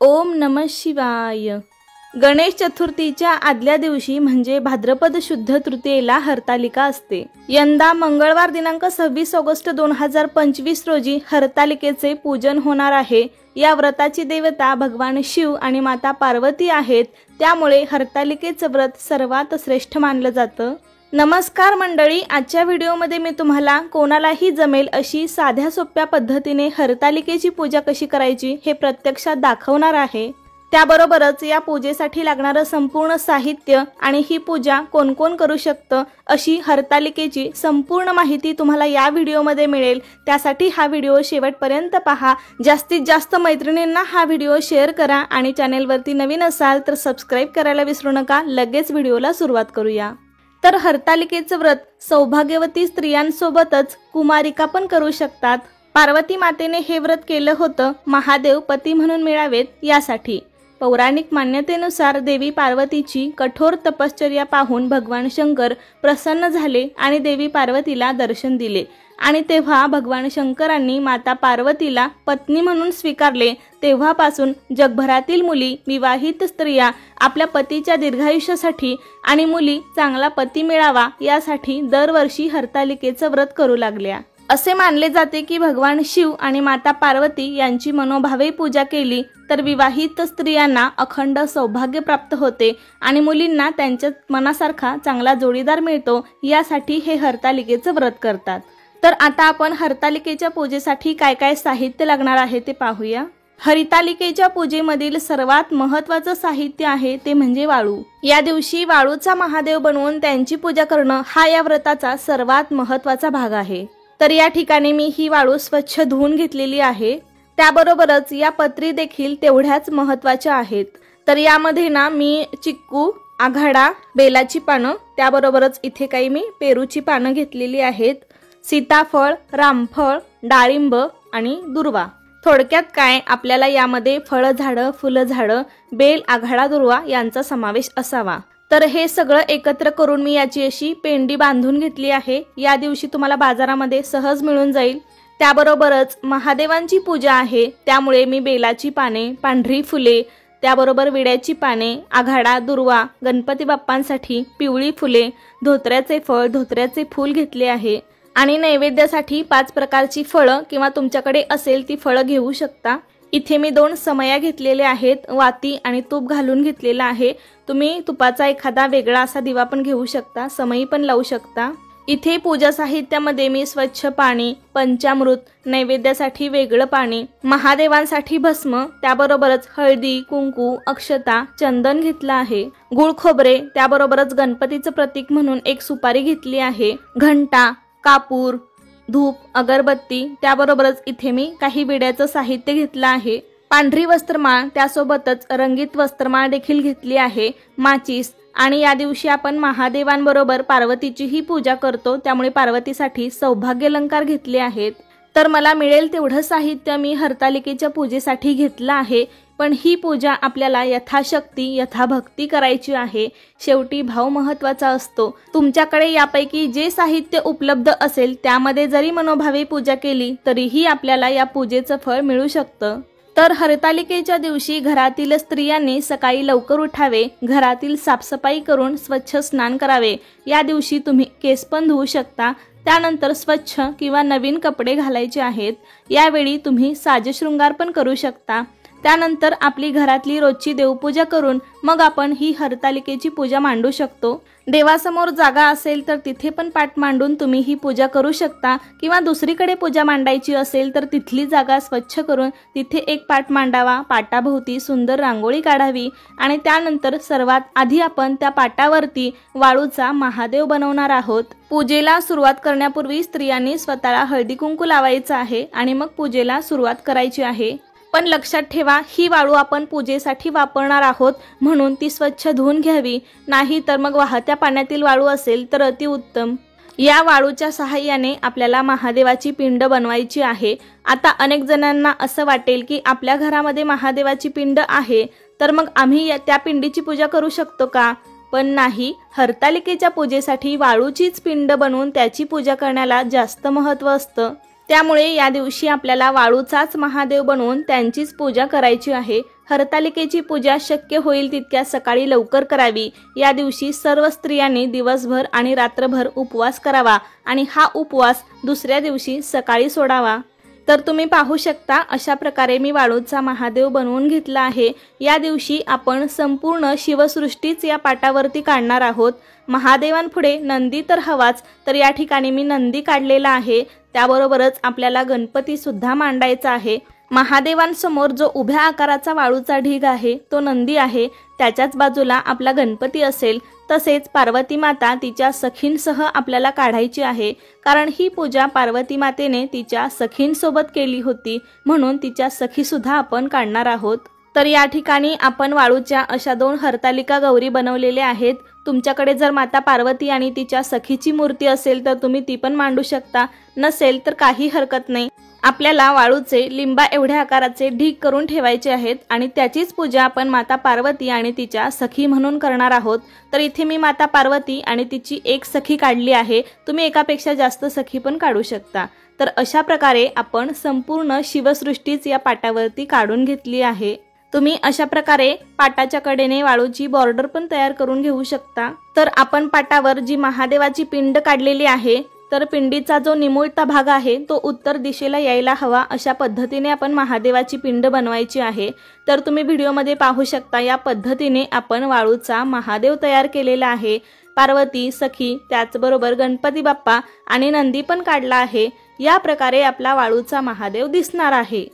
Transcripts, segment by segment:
ओम नमः शिवाय। गणेश चतुर्थीच्या आदल्या दिवशी म्हणजे भाद्रपद शुद्ध तृतीयेला हरतालिका असते। यंदा मंगळवार दिनांक 26 ऑगस्ट 2025 रोजी हरतालिकेचे पूजन होणार आहे। या व्रताची देवता भगवान शिव आणि माता पार्वती आहेत, त्यामुळे हरतालिकेचं व्रत सर्वात श्रेष्ठ मानलं जातं। नमस्कार मंडळी, आजच्या व्हिडिओमध्ये मी तुम्हाला कोणालाही जमेल अशी साध्या सोप्या पद्धतीने हरतालिकेची पूजा कशी करायची हे प्रत्यक्षात दाखवणार आहे। त्याबरोबरच या पूजेसाठी लागणारं संपूर्ण साहित्य आणि ही पूजा कोण कोण करू शकतं अशी हरतालिकेची संपूर्ण माहिती तुम्हाला या व्हिडिओमध्ये मिळेल। त्यासाठी हा व्हिडिओ शेवटपर्यंत पहा। जास्तीत जास्त मैत्रिणींना हा व्हिडिओ शेअर करा आणि चॅनेलवरती नवीन असाल तर सबस्क्राइब करायला विसरू नका। लगेच व्हिडिओला सुरुवात करूया। तर हरतालिकेचं व्रत सौभाग्यवती स्त्रियांसोबतच कुमारिका पण करू शकतात। पार्वती मातेने हे व्रत केलं होतं महादेव पती म्हणून मिळावेत यासाठी। पौराणिक मान्यतेनुसार देवी पार्वतीची कठोर तपश्चर्या पाहून भगवान शंकर प्रसन्न झाले आणि देवी पार्वतीला दर्शन दिले आणि तेव्हा भगवान शंकरांनी माता पार्वतीला पत्नी म्हणून स्वीकारले। तेव्हापासून जगभरातील मुली, विवाहित स्त्रिया आपल्या पतीच्या दीर्घायुष्यासाठी आणि मुली चांगला पती मिळावा यासाठी दरवर्षी हरतालिकेचं व्रत करू लागल्या। असे मानले जाते की भगवान शिव आणि माता पार्वती यांची मनोभावे पूजा केली तर विवाहित स्त्रियांना अखंड सौभाग्य प्राप्त होते आणि मुलींना त्यांच्या मनासारखा चांगला जोडीदार मिळतो, यासाठी हे हरतालिकेचं व्रत करतात। तर आता आपण हरतालिकेच्या पूजेसाठी काय काय साहित्य लागणार आहे ते पाहूया। हरतालिकेच्या पूजेमधील सर्वात महत्त्वाचं साहित्य आहे ते म्हणजे वाळू। या दिवशी वाळूचा महादेव बनवून त्यांची पूजा करणं हा या व्रताचा सर्वात महत्त्वाचा भाग आहे। तर या ठिकाणी मी ही वाळू स्वच्छ धुवून घेतलेली आहे। त्याबरोबरच या पत्री देखील तेवढ्याच महत्त्वाच्या आहेत। तर यामध्ये ना मी चिक्कू, आघाडा, बेलाची पानं, त्याबरोबरच इथे काही मी पेरूची पानं घेतलेली आहेत, सीताफळ, रामफळ, डाळिंब आणि दुर्वा। थोडक्यात काय, आपल्याला यामध्ये फळझाडं, फुलझाडं, बेल, आघाडा, दुर्वा यांचा समावेश असावा। तर हे सगळं एकत्र करून मी याची अशी पेंडी बांधून घेतली आहे। या दिवशी तुम्हाला बाजारामध्ये सहज मिळून जाईल। त्याबरोबरच महादेवांची पूजा आहे, त्यामुळे मी बेलाची पाने, पांढरी फुले, त्याबरोबर विड्याची पाने, आघाडा, दुर्वा, गणपती बाप्पांसाठी पिवळी फुले, धोत्र्याचे फळ, धोत्र्याचे फूल घेतले आहे आणि नैवेद्यासाठी 5 प्रकारची फळं किंवा तुमच्याकडे असेल ती फळं घेऊ शकता। इथे मी 2 समया घेतलेल्या आहेत, वाती आणि तूप घालून घेतलेला आहे। तुम्ही तुपाचा एखादा वेगळा असा दिवा पण घेऊ शकता, समई पण लावू शकता। इथे पूजा साहित्यामध्ये मी स्वच्छ पाणी, पंचामृत, नैवेद्यासाठी वेगळं पाणी, महादेवांसाठी भस्म, त्याबरोबरच हळदी, कुंकू, अक्षता, चंदन घेतलं आहे, गुळ खोबरे, त्याबरोबरच गणपतीचं प्रतीक म्हणून एक सुपारी घेतली आहे, घंटा, कापूर, धूप, अगरबत्ती, त्याबरोबरच इथे मी काही विड्याचं साहित्य घेतलं आहे, पांढरी वस्त्रमाळ, त्यासोबतच रंगीत वस्त्रमाळ देखील घेतली आहे, माचीस। आणि या दिवशी आपण महादेवांबरोबर पार्वतीचीही पूजा करतो, त्यामुळे पार्वतीसाठी सौभाग्य अलंकार घेतले आहेत। तर मला मिळेल तेवढं साहित्य मी हरतालिकेच्या पूजेसाठी घेतलं आहे, पण ही पूजा आपल्याला यथाशक्ती यथाभक्ती करायची आहे। शेवटी भाव महत्त्वाचा असतो। तुमच्याकडे यापैकी जे साहित्य उपलब्ध असेल त्यामध्ये जरी मनोभावे पूजा केली तरीही आपल्याला या पूजेचं फळ मिळू शकतं। तर हरतालिकेच्या दिवशी घरातील स्त्रियांनी सकाळी लवकर उठावे, घरातील साफसफाई करून स्वच्छ स्नान करावे। या दिवशी तुम्ही केस पण धुवू शकता, त्यानंतर स्वच्छ किंवा नवीन कपडे घालायचे आहेत। यावेळी तुम्ही साजशृंगार पण करू शकता। त्यानंतर आपली घरातली रोजची देवपूजा करून मग आपण ही हरतालिकेची पूजा मांडू शकतो। देवासमोर जागा असेल तर तिथे पण पाट मांडून तुम्ही ही पूजा करू शकता, किंवा दुसरीकडे पूजा मांडायची असेल तर तिथली जागा स्वच्छ करून तिथे एक पाट मांडावा, पाटाभोवती सुंदर रांगोळी काढावी आणि त्यानंतर सर्वात आधी आपण त्या पाटावरती वाळूचा महादेव बनवणार आहोत। पूजेला सुरुवात करण्यापूर्वी स्त्रियांनी स्वतःला हळदी कुंकू लावायचं आहे आणि मग पूजेला सुरुवात करायची आहे। पण लक्षात ठेवा, ही वाळू आपण पूजेसाठी वापरणार आहोत म्हणून ती स्वच्छ धुवून घ्यावी, नाही तर मग वाहत्या पाण्यातील वाळू असेल तर अतिउत्तम। या वाळूच्या सहाय्याने आपल्याला महादेवाची पिंड बनवायची आहे। आता अनेक जणांना असं वाटेल की आपल्या घरामध्ये महादेवाची पिंड आहे, तर मग आम्ही त्या पिंडीची पूजा करू शकतो का? पण नाही, हरतालिकेच्या पूजेसाठी वाळूचीच पिंड बनवून त्याची पूजा करण्याला जास्त महत्त्व असतं। त्यामुळे या दिवशी आपल्याला वाळूचाच महादेव बनवून त्यांचीच पूजा करायची आहे। हरतालिकेची पूजा शक्य होईल तितक्या सकाळी लवकर करावी। या दिवशी सर्व स्त्रियांनी दिवसभर आणि रात्रभर उपवास करावा आणि हा उपवास दुसऱ्या दिवशी सकाळी सोडावा। तर तुम्ही पाहू शकता अशा प्रकारे मी वाळूचा महादेव बनवून घेतला आहे। या दिवशी आपण संपूर्ण शिवसृष्टीच या पाटावरती काढणार आहोत। महादेवांपुढे नंदी तर हवाच, तर या ठिकाणी मी नंदी काढलेला आहे। त्याबरोबरच आपल्याला गणपती सुद्धा मांडायचा आहे। महादेवांसमोर जो उभ्या आकाराचा वाळूचा ढीग आहे तो नंदी आहे, त्याच्याच बाजूला आपला गणपती असेल। तसेच पार्वती माता तिच्या सखींसह आपल्याला काढायची आहे, कारण ही पूजा पार्वती मातेने तिच्या सखींसोबत केली होती, म्हणून तिच्या सखी सुद्धा आपण काढणार आहोत। तर या ठिकाणी आपण वाळूच्या अशा 2 हरतालिका गौरी बनवलेल्या आहेत। तुमच्याकडे जर माता पार्वती आणि तिच्या सखीची मूर्ती असेल तर तुम्ही ती पण मांडू शकता, नसेल तर काही हरकत नाही। आपल्याला वाळूचे लिंबा एवढ्या आकाराचे ढीग करून ठेवायचे आहेत आणि त्याचीच पूजा आपण माता पार्वती आणि तिच्या सखी म्हणून करणार आहोत। तर इथे मी माता पार्वती आणि तिची एक सखी काढली आहे, तुम्ही एकापेक्षा जास्त सखी पण काढू शकता। तर अशा प्रकारे आपण संपूर्ण शिवसृष्टीच या पाटावरती काढून घेतली आहे। तुम्ही अशा प्रकारे पाटाच्या कडेने वाळूची बॉर्डर पण तयार करून घेऊ शकता। तर आपण पाटावर जी महादेवाची पिंड काढलेली आहे, तर पिंडीचा जो निमुळता भाग आहे तो उत्तर दिशेला यायला हवा, अशा पद्धतीने आपण महादेवाची पिंड बनवायची आहे। तर तुम्ही व्हिडिओमध्ये पाहू शकता या पद्धतीने आपण वाळूचा महादेव तयार केलेला आहे। पार्वती, सखी, त्याचबरोबर गणपती बाप्पा आणि नंदी पण काढला आहे। या प्रकारे आपला वाळूचा महादेव दिसणार आहे।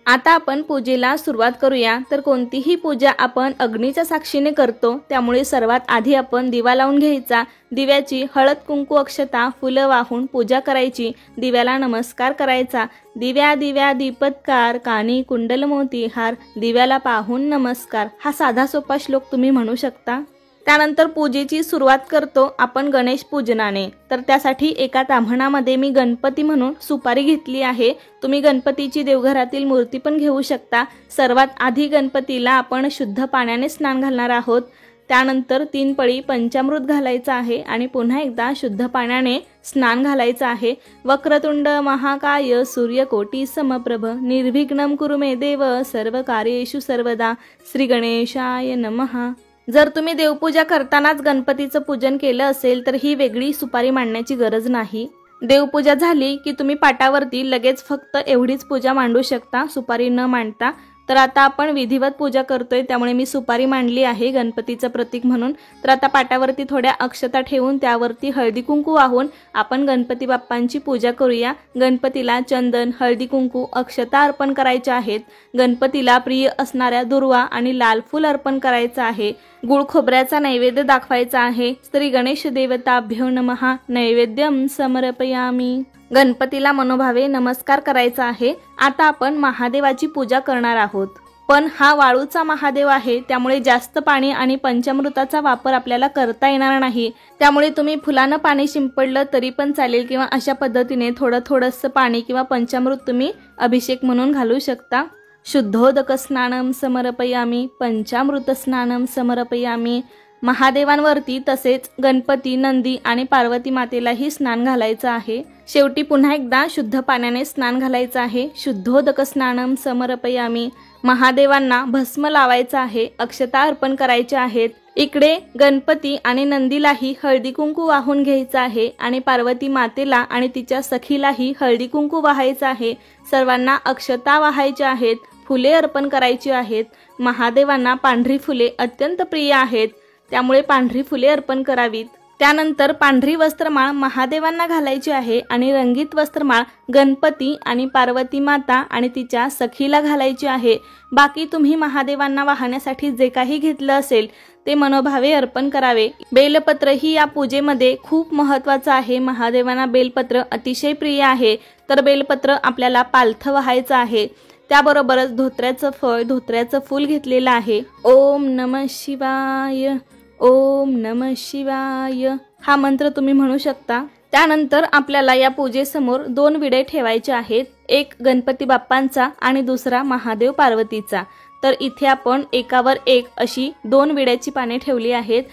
आता आपण पूजेला सुरुवात करूया। तर कोणतीही पूजा आपण अग्नीच्या साक्षीने करतो, त्यामुळे सर्वात आधी आपण दिवा लावून घ्यायचा। दिव्याची हळद कुंकू अक्षता फुलं वाहून पूजा करायची। दिव्याला नमस्कार करायचा। दिव्या दिव्या दीपत्कार, कानी कुंडल मोती हार, दिव्याला पाहून नमस्कार, हा साधा सोपा श्लोक तुम्ही म्हणू शकता। त्यानंतर पूजेची सुरुवात करतो आपण गणेश पूजनाने। तर त्यासाठी एका ताम्हणामध्ये मी गणपती म्हणून सुपारी घेतली आहे। तुम्ही गणपतीची देवघरातील मूर्ती पण घेऊ शकता। सर्वात आधी गणपतीला आपण शुद्ध पाण्याने स्नान घालणार आहोत। त्यानंतर 3 पळी पंचामृत घालायचं आहे आणि पुन्हा एकदा शुद्ध पाण्याने स्नान घालायचं आहे। वक्रतुंड महाकाय सूर्यकोटी समप्रभ निर्विघ्नं कुरु मे देव सर्व कार्येषु सर्वदा श्री गणेशाय नमः। जर तुम्ही देवपूजा करतानाच गणपतीचं पूजन केलं असेल तर ही वेगळी सुपारी मांडण्याची गरज नाही। देवपूजा झाली की तुम्ही पाटावरती लगेच फक्त एवढीच पूजा मांडू शकता, सुपारी न मांडता। तर आता आपण विधिवत पूजा करतोय, त्यामुळे मी सुपारी मांडली आहे गणपतीचं प्रतीक म्हणून। तर आता पाटावरती थोड्या अक्षता ठेवून त्यावरती हळदी कुंकू वाहून आपण गणपती बाप्पांची पूजा करूया। गणपतीला चंदन, हळदी कुंकू, अक्षता अर्पण करायच्या आहेत। गणपतीला प्रिय असणाऱ्या दुर्वा आणि लाल फूल अर्पण करायचं आहे। गुळ खोबऱ्याचा नैवेद्य दाखवायचा आहे। श्री गणेश देवताभ्यो नमः नैवेद्यम समर्पयामी। गणपतीला मनोभावे नमस्कार करायचा आहे। आता आपण महादेवाची पूजा करणार आहोत, पण हा वाळूचा महादेव आहे, त्यामुळे जास्त पाणी आणि पंचामृताचा वापर आपल्याला करता येणार नाही। त्यामुळे तुम्ही फुलानं पाणी शिंपडलं तरी पण चालेल, किंवा अशा पद्धतीने थोडंसं पाणी किंवा पंचामृत तुम्ही अभिषेक म्हणून घालू शकता। शुद्धोदक स्नानम समर्पयामी, पंचामृत स्नानम समर्पयामी। महादेवांवरती तसेच गणपती, नंदी आणि पार्वती मातेलाही स्नान घालायचं आहे। शेवटी पुन्हा एकदा शुद्ध पाण्याने स्नान घालायचं आहे। शुद्धोदक स्नानम समर्पयामी। महादेवांना भस्म लावायचं आहे, अक्षता अर्पण करायच्या आहेत। इकडे गणपती आणि नंदीलाही हळदी कुंकू वाहून घ्यायचं आहे आणि पार्वती मातेला आणि तिच्या सखीलाही हळदी कुंकू वाहायचं आहे। सर्वांना अक्षता वाहायच्या आहेत, फुले अर्पण करायची आहेत। महादेवांना पांढरी फुले अत्यंत प्रिय आहेत, त्यामुळे पांढरी फुले अर्पण करावीत। त्यानंतर पांढरी वस्त्रमाळ महादेवांना घालायची आहे आणि रंगीत वस्त्रमाळ गणपती आणि पार्वती माता आणि तिच्या सखीला घालायची आहे। बाकी तुम्ही महादेवांना वाहण्यासाठी जे काही घेतलं असेल ते मनोभावे अर्पण करावे। बेलपत्र ही या पूजेमध्ये खूप महत्त्वाचं आहे। महादेवांना बेलपत्र अतिशय प्रिय आहे, तर बेलपत्र आपल्याला पालथं वाहायचं आहे। त्याबरोबरच धोत्र्याचं फळ, धोत्र्याचं फूल घेतलेलं आहे। ओम नमः शिवाय, ओम नमः शिवाय हा मंत्र तुम्ही म्हणू शकता। त्यानंतर आपल्याला या पूजेसमोर 2 विडे ठेवायचे आहेत, एक गणपती बाप्पांचा आणि दुसरा महादेव पार्वतीचा। तर इथे आपण एकावर एक अशी 2 विड्याची पाने ठेवली आहेत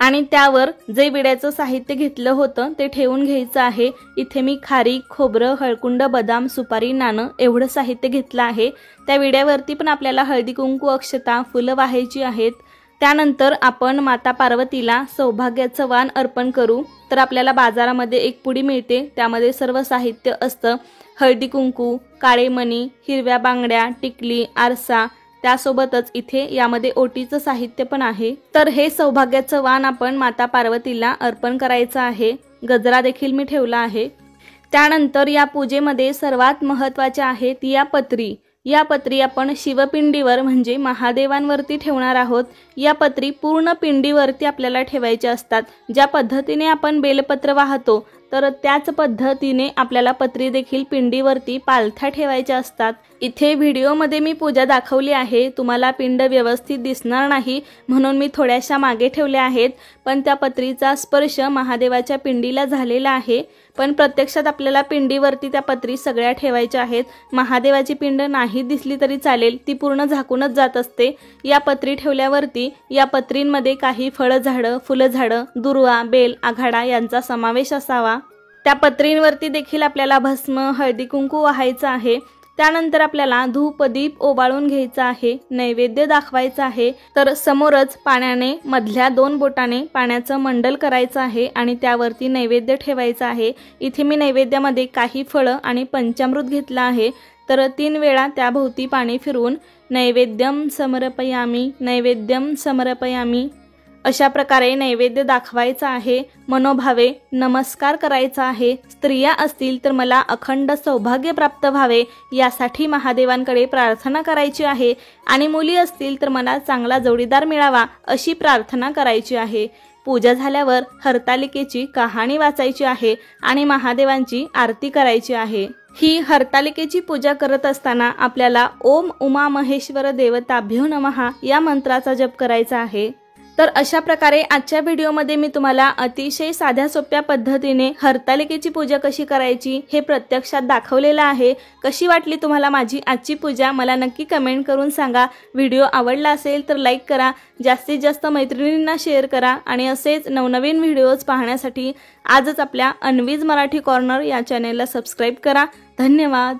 आणि त्यावर जे विड्याचं साहित्य घेतलं होतं ते ठेवून घ्यायचं आहे। इथे मी खारीक, खोबरं, हळकुंड, बदाम, सुपारी, नाणं एवढं साहित्य घेतलं आहे। त्या विड्यावरती पण आपल्याला हळदी कुंकू, अक्षता, फुलं वाहायची आहेत। त्यानंतर आपण माता पार्वतीला सौभाग्याचं वाण अर्पण करू। तर आपल्याला बाजारामध्ये एक पुडी मिळते, त्यामध्ये सर्व साहित्य असतं। हळदी कुंकू, काळे मणी, हिरव्या बांगड्या, टिकली, आरसा, त्यासोबतच इथे यामध्ये ओटीचं साहित्य पण आहे। तर हे सौभाग्याचं वाण आपण माता पार्वतीला अर्पण करायचं आहे। गजरा देखील मी ठेवला आहे। त्यानंतर या पूजेमध्ये सर्वात महत्त्वाचे आहे ती या पत्री। या पत्री आपण शिवपिंडीवर म्हणजे महादेवांवरती ठेवणार आहोत। या पत्री पूर्ण पिंडीवरती आपल्याला ठेवायच्या असतात। ज्या पद्धतीने आपण बेलपत्र वाहतो तर त्याच पद्धतीने आपल्याला पत्री देखील पिंडीवरती पालथ्या ठेवायच्या असतात। इथे व्हिडिओमध्ये मी पूजा दाखवली आहे, तुम्हाला पिंड व्यवस्थित दिसणार नाही म्हणून मी थोड्याशा मागे ठेवल्या आहेत, पण त्या पत्रीचा स्पर्श महादेवाच्या पिंडीला झालेला आहे। पण प्रत्यक्षात आपल्याला पिंडीवरती त्या पत्री सगळ्या ठेवायच्या आहेत। महादेवाची पिंड नाही दिसली तरी चालेल, ती पूर्ण झाकूनच जात असते। या पत्री ठेवल्यावरती या पत्रींमध्ये काही फळझाडं, फुलझाडं, दुर्वा, बेल, आघाडा यांचा समावेश असावा। त्या पत्रींवरती देखील आपल्याला भस्म, हळदी कुंकू वाहायचं आहे। त्यानंतर आपल्याला धूप दीप ओवाळून घ्यायचा आहे, नैवेद्य दाखवायचा आहे। तर समोरच पाण्याने मधल्या 2 बोटाने पाण्याचं मंडल करायचं आहे आणि त्यावरती नैवेद्य ठेवायचा आहे। इथे मी नैवेद्यामध्ये काही फळं आणि पंचामृत घेतलं आहे। तर 3 वेळा त्याभोवती पाणी फिरवून नैवेद्यम समर्पयामी, नैवेद्यम समर्पयामी अशा प्रकारे नैवेद्य दाखवायचा आहे। मनोभावे नमस्कार करायचा आहे। स्त्रिया असतील तर मला अखंड सौभाग्य प्राप्त व्हावे यासाठी महादेवांकडे प्रार्थना करायची आहे आणि मुली असतील तर मला चांगला जोडीदार मिळावा अशी प्रार्थना करायची आहे। पूजा झाल्यावर हरतालिकेची कहाणी वाचायची आहे आणि महादेवांची आरती करायची आहे। ही हरतालिकेची पूजा करत असताना आपल्याला ओम उमा महेश्वर देवताभ्यो नमः या मंत्राचा जप करायचा आहे। तर अशा प्रकारे आजच्या व्हिडिओमध्ये मी तुम्हाला अतिशय साध्या सोप्या पद्धतीने हरतालिकेची पूजा कशी करायची हे प्रत्यक्षात दाखवलेलं आहे। कशी वाटली तुम्हाला माझी आजची पूजा मला नक्की कमेंट करून सांगा। व्हिडिओ आवडला असेल तर लाईक करा, जास्तीत जास्त मैत्रिणींना शेअर करा आणि असेच नवनवीन व्हिडिओज पाहण्यासाठी आजच आपल्या अन्वीज मराठी कॉर्नर या चॅनेलला सबस्क्राईब करा। धन्यवाद।